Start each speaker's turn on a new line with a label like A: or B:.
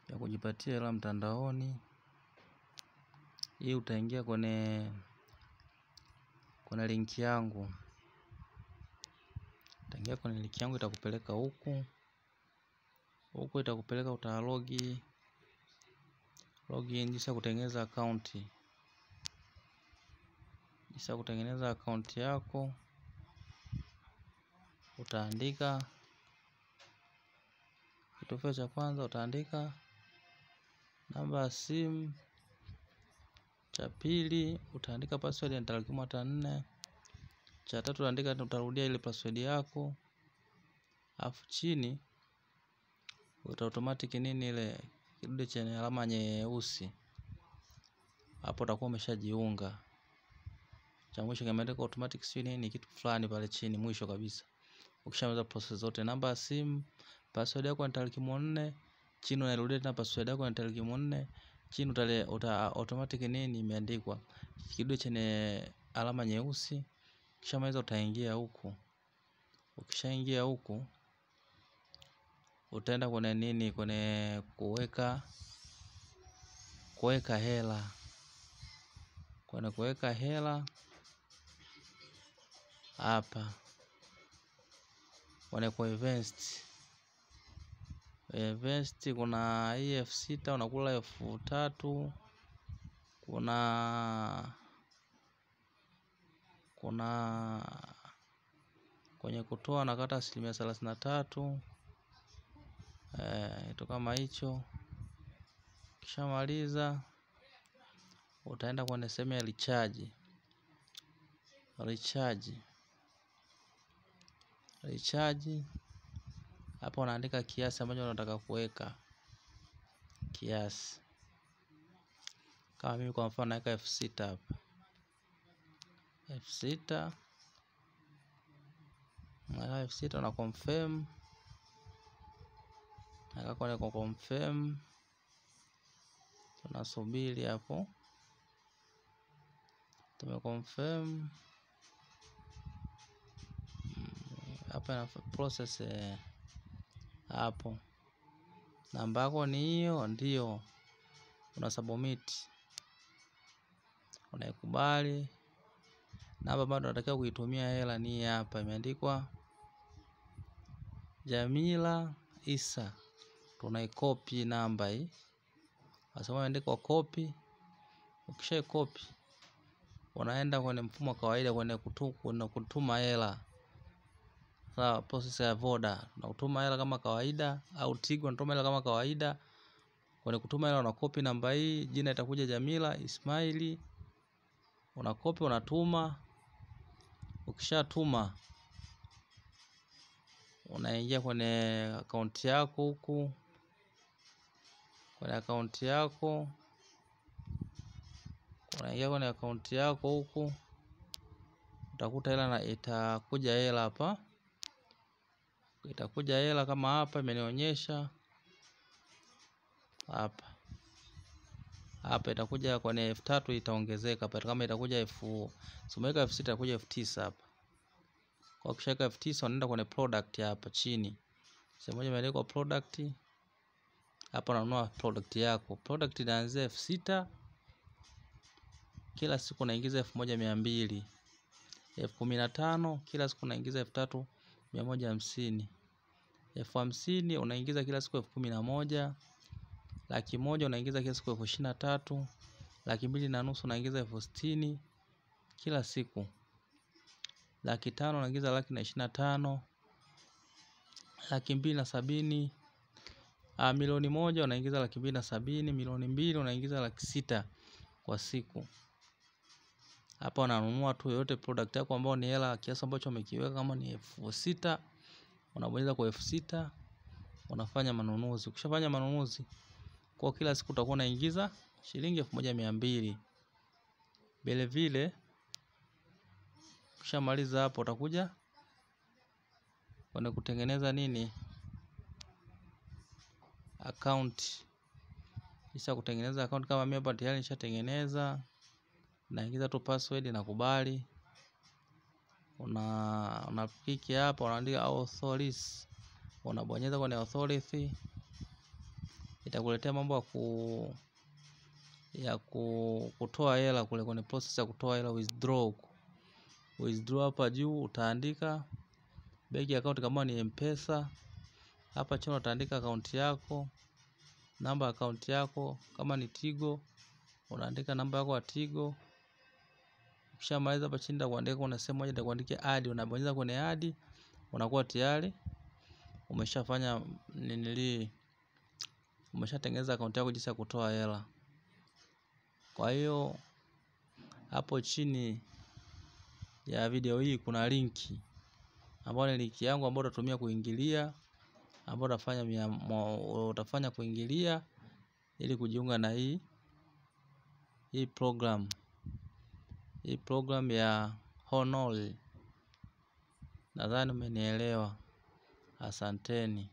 A: ya kujipatia hela mtandaoni. Hii utaingia kwenye link yangu. Utaingia kwenye link yangu, itakupeleka huku. Huku itakupeleka login jinsi ya kutengeneza account. Jinsi ya kutengeneza account yako. Utaandika kitufe cha kwanza, utaandika namba ya simu. Cha pili utaandika password ya tarakimu 4. Cha tatu utarudia ile password yako. Alafu chini automatic ile kidude chenye alama nyeusi. Hapo utakuwa umeshajiunga. Cha mwisho kimeandikwa automatic ni kitu fulani pale chini mwisho kabisa. Ukishamaliza process zote, namba ya simu, password yako ya tarakimu 4, chini unarudia tena password yako ya tarakimu 4, chini automatic imeandikwa kidude chenye alama nyeusi. Ukishamaliza utaingia huku. Ukishaingia huku utaenda kwenye kwenye kuweka hela. Kwenye kuweka hela hapa. Kwenye invest kuna hii F6 unakula F3. Kuna kwenye kutoa nakata 33%. Ito kama hicho. Kishamaliza utaenda kwenye sehemu ya recharge. Hapo unaandika kiasi ambacho unataka kuweka. Kiasi. Kama mimi kwa mfano naweka F6 hapa. F6 na confirm. Naweka kwenye confirm. Tunasubiri hapo. Tumeconfirm. Hapa na process hapo. Namba yako ni hiyo, ndio. Una submit. Unaikubali. Namba bado unatakiwa kuitumia hela ni hapa imeandikwa Jamila Isa. Tunaicopy namba hii. Asema imeandikwa copy. Ukisha copy unaenda kwenye mfumo wa kawaida kwenye kutuma hela. Sawa, process ya Voda. Unatuma hela kama kawaida au Tigo unatuma hela kama kawaida. Kwenye kutuma hela unakopi namba hii, jina itakuja Jamila Ismaili. Unakopi unatuma. Ukishatuma unaingia kwenye account yako huku. Kwenye account yako. Unaingia kwenye account yako huku. Utakuta hela na itakuja hela hapa. Itakuja hela kama hapa imenionyesha. Hapa. Hapa itakuja kwenye F3 itaongezeka hapa. Kama itakuja sumeka F6 itakuja F9 hapa. Kwa ukishaweka F9 unaenda kwenye product hapa chini. Sehemu moja imeandikwa product. Hapa unanunua product yako. Product inaanzia F6. Kila siku unaingiza 1200. F15 kila siku unaingiza 3150. F50 unaingiza kila siku 11,000. 100,000 unaingiza kila siku 23,000. 250,000 unaingiza 60,000 kila siku. 500,000 unaingiza 125,000. 270,000. Milioni 1 unaingiza 270,000. Milioni 2 unaingiza 600,000 kwa siku. Hapa unanunua tu yote product yako ambayo ni hela kiasi ambacho umekiweka kama ni F6. Unabonyeza kwa F6. Unafanya manunuzi. Ukishafanya manunuzi kwa kila siku utakuwa unaingiza shilingi 1200. Vile vile ukishamaliza hapo utakuja kutengeneza account. Kisha kutengeneza account kama mimi hapa tayari nishatengeneza. Naingiza tu password na kubali. Unapiki hapa unaandika authorize. Unabonyeza kwenye authority. itakuletea mambo ya kutoa hela kule kwenye process ya kutoa hela, withdraw hapa juu utaandika bank account kama ni M-Pesa. Hapa chini utaandika account yako, namba account yako. Kama ni Tigo unaandika namba yako ya Tigo. Ukishamaliza hapa chini utakuandika, kuna sehemu moja itakuandikia add, unabonyeza kwenye add, unakuwa tayari umeshafanya umeshatengeneza account yako jinsi ya kutoa hela. Kwa hiyo hapo chini ya video hii kuna linki ambayo ni linki yangu ambayo utatumia kuingilia, ambayo utafanya kuingilia ili kujiunga na hii program ya Honoli. Nadhani umenielewa. Asanteni.